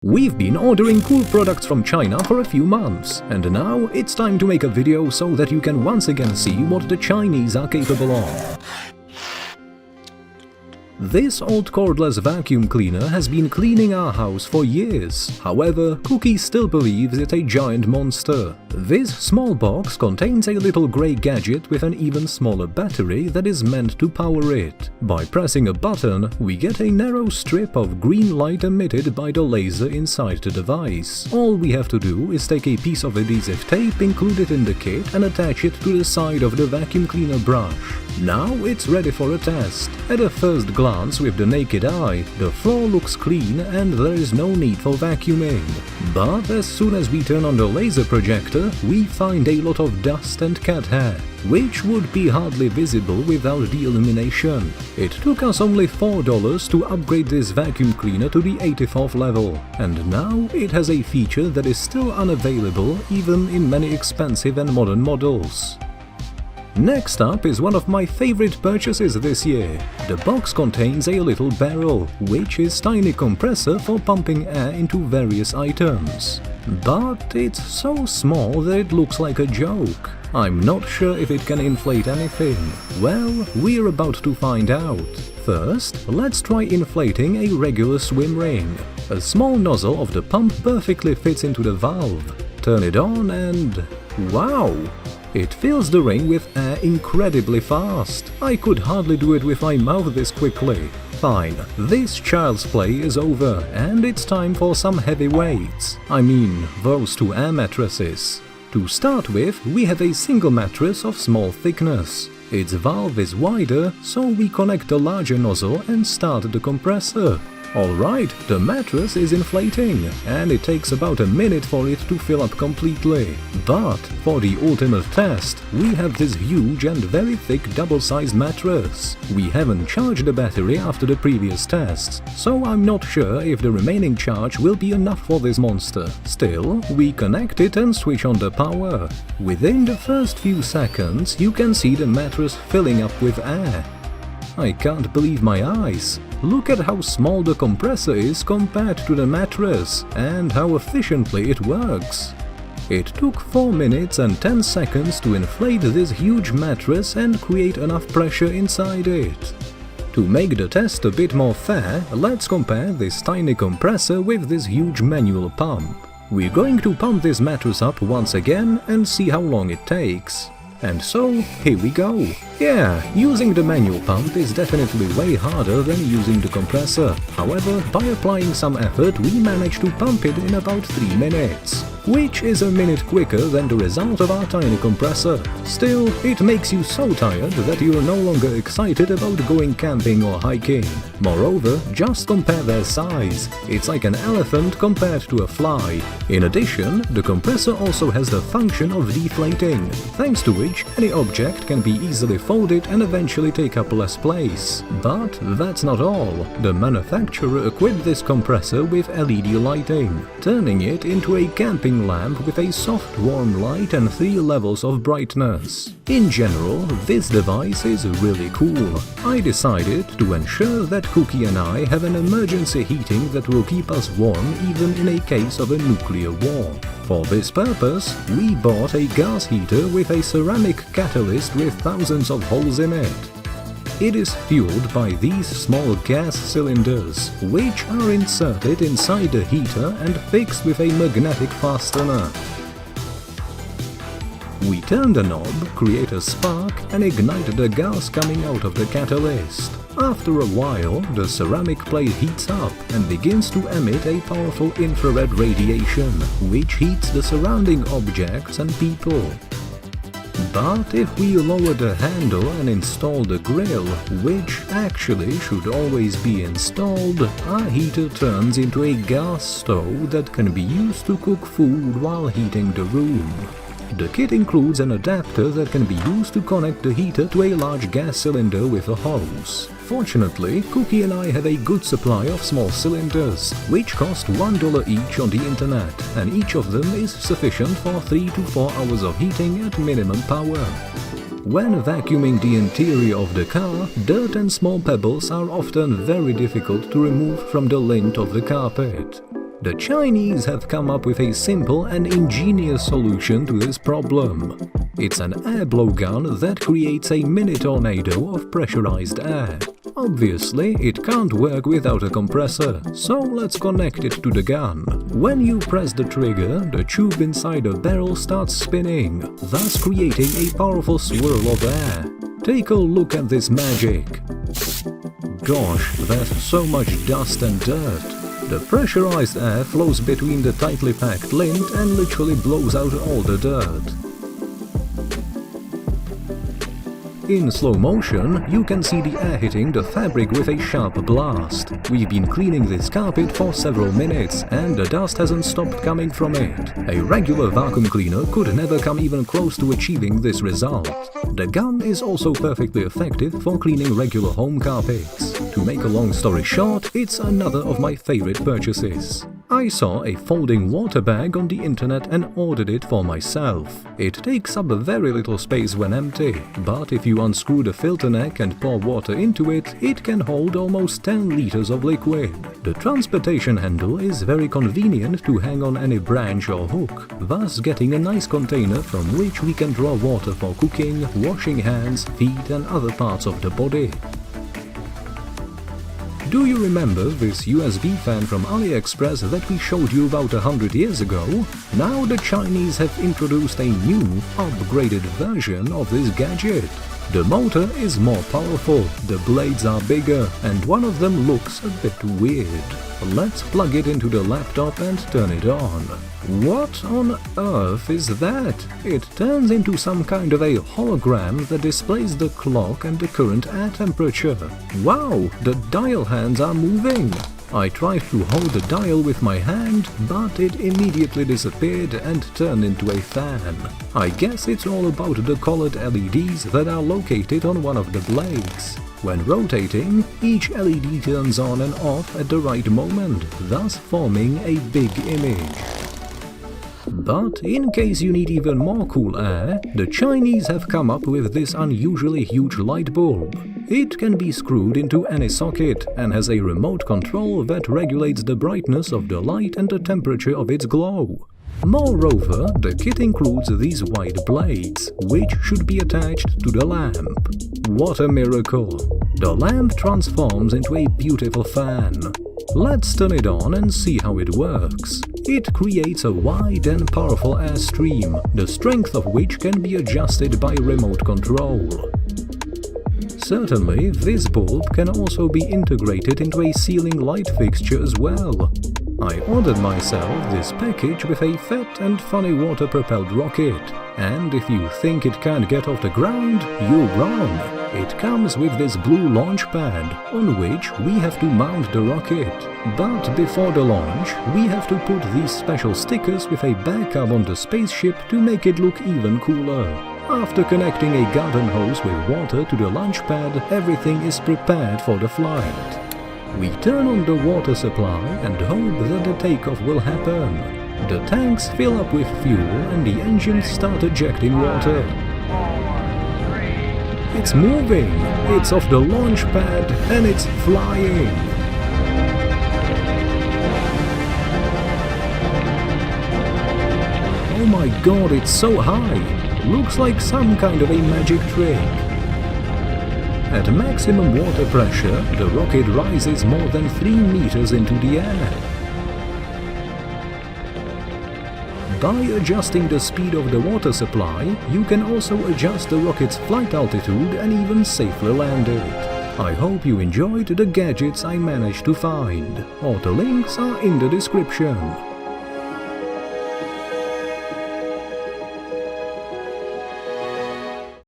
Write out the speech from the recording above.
We've been ordering cool products from China for a few months, and now it's time to make a video so that you can once again see what the Chinese are capable of. This old cordless vacuum cleaner has been cleaning our house for years. However, Cookie still believes it's a giant monster. This small box contains a little grey gadget with an even smaller battery that is meant to power it. By pressing a button, we get a narrow strip of green light emitted by the laser inside the device. All we have to do is take a piece of adhesive tape included in the kit and attach it to the side of the vacuum cleaner brush. Now it's ready for a test. At a first glance with the naked eye, the floor looks clean and there is no need for vacuuming. But as soon as we turn on the laser projector, we find a lot of dust and cat hair, which would be hardly visible without the illumination. It took us only $4 to upgrade this vacuum cleaner to the 84th level, and now it has a feature that is still unavailable even in many expensive and modern models. Next up is one of my favorite purchases this year. The box contains a little barrel, which is tiny compressor for pumping air into various items. But it's so small that it looks like a joke. I'm not sure if it can inflate anything. Well, we're about to find out. First, let's try inflating a regular swim ring. A small nozzle of the pump perfectly fits into the valve. Turn it on and... wow! It fills the ring with air incredibly fast. I could hardly do it with my mouth this quickly. Fine, this child's play is over and it's time for some heavy weights. I mean, those two air mattresses. To start with, we have a single mattress of small thickness. Its valve is wider, so we connect the larger nozzle and start the compressor. Alright, the mattress is inflating, and it takes about a minute for it to fill up completely. But for the ultimate test, we have this huge and very thick double-sized mattress. We haven't charged the battery after the previous tests, so I'm not sure if the remaining charge will be enough for this monster. Still, we connect it and switch on the power. Within the first few seconds, you can see the mattress filling up with air. I can't believe my eyes. Look at how small the compressor is compared to the mattress and how efficiently it works. It took 4 minutes and 10 seconds to inflate this huge mattress and create enough pressure inside it. To make the test a bit more fair, let's compare this tiny compressor with this huge manual pump. We're going to pump this mattress up once again and see how long it takes. And so, here we go. Yeah, using the manual pump is definitely way harder than using the compressor. However, by applying some effort, we managed to pump it in about 3 minutes. Which is a minute quicker than the result of our tiny compressor. Still, it makes you so tired that you're no longer excited about going camping or hiking. Moreover, just compare their size. It's like an elephant compared to a fly. In addition, the compressor also has the function of deflating, thanks to which any object can be easily folded and eventually take up less place. But that's not all. The manufacturer equipped this compressor with LED lighting, turning it into a camping lamp with a soft warm light and 3 levels of brightness. In general, this device is really cool. I decided to ensure that Cookie and I have an emergency heating that will keep us warm even in a case of a nuclear war. For this purpose, we bought a gas heater with a ceramic catalyst with thousands of holes in it. It is fueled by these small gas cylinders, which are inserted inside the heater and fixed with a magnetic fastener. We turn the knob, create a spark, and ignite the gas coming out of the catalyst. After a while, the ceramic plate heats up and begins to emit a powerful infrared radiation, which heats the surrounding objects and people. But if we lower the handle and install the grill, which actually should always be installed, our heater turns into a gas stove that can be used to cook food while heating the room. The kit includes an adapter that can be used to connect the heater to a large gas cylinder with a hose. Fortunately, Cookie and I have a good supply of small cylinders, which cost $1 each on the internet, and each of them is sufficient for 3 to 4 hours of heating at minimum power. When vacuuming the interior of the car, dirt and small pebbles are often very difficult to remove from the lint of the carpet. The Chinese have come up with a simple and ingenious solution to this problem. It's an air blow gun that creates a mini tornado of pressurized air. Obviously, it can't work without a compressor, so let's connect it to the gun. When you press the trigger, the tube inside the barrel starts spinning, thus creating a powerful swirl of air. Take a look at this magic. Gosh, there's so much dust and dirt. The pressurized air flows between the tightly packed lint and literally blows out all the dirt. In slow motion, you can see the air hitting the fabric with a sharp blast. We've been cleaning this carpet for several minutes, and the dust hasn't stopped coming from it. A regular vacuum cleaner could never come even close to achieving this result. The gun is also perfectly effective for cleaning regular home carpets. To make a long story short, it's another of my favorite purchases. I saw a folding water bag on the internet and ordered it for myself. It takes up very little space when empty, but if you unscrew the filter neck and pour water into it, it can hold almost 10 liters of liquid. The transportation handle is very convenient to hang on any branch or hook, thus getting a nice container from which we can draw water for cooking, washing hands, feet and other parts of the body. Do you remember this USB fan from Aliexpress that we showed you about 100 years ago? Now the Chinese have introduced a new, upgraded version of this gadget. The motor is more powerful, the blades are bigger, and one of them looks a bit weird. Let's plug it into the laptop and turn it on. What on earth is that? It turns into some kind of a hologram that displays the clock and the current air temperature. Wow, the dial hands are moving! I tried to hold the dial with my hand, but it immediately disappeared and turned into a fan. I guess it's all about the colored LEDs that are located on one of the blades. When rotating, each LED turns on and off at the right moment, thus forming a big image. But in case you need even more cool air, the Chinese have come up with this unusually huge light bulb. It can be screwed into any socket and has a remote control that regulates the brightness of the light and the temperature of its glow. Moreover, the kit includes these wide blades, which should be attached to the lamp. What a miracle! The lamp transforms into a beautiful fan. Let's turn it on and see how it works. It creates a wide and powerful air stream, the strength of which can be adjusted by remote control. Certainly, this bulb can also be integrated into a ceiling light fixture as well. I ordered myself this package with a fat and funny water-propelled rocket, and if you think it can't get off the ground, you're wrong. It comes with this blue launch pad, on which we have to mount the rocket. But before the launch, we have to put these special stickers with a backup on the spaceship to make it look even cooler. After connecting a garden hose with water to the launch pad, everything is prepared for the flight. We turn on the water supply and hope that the takeoff will happen. The tanks fill up with fuel and the engines start ejecting water. It's moving! It's off the launch pad and it's flying! Oh my god, it's so high! Looks like some kind of a magic trick. At maximum water pressure, the rocket rises more than 3 meters into the air. By adjusting the speed of the water supply, you can also adjust the rocket's flight altitude and even safely land it. I hope you enjoyed the gadgets I managed to find. All the links are in the description.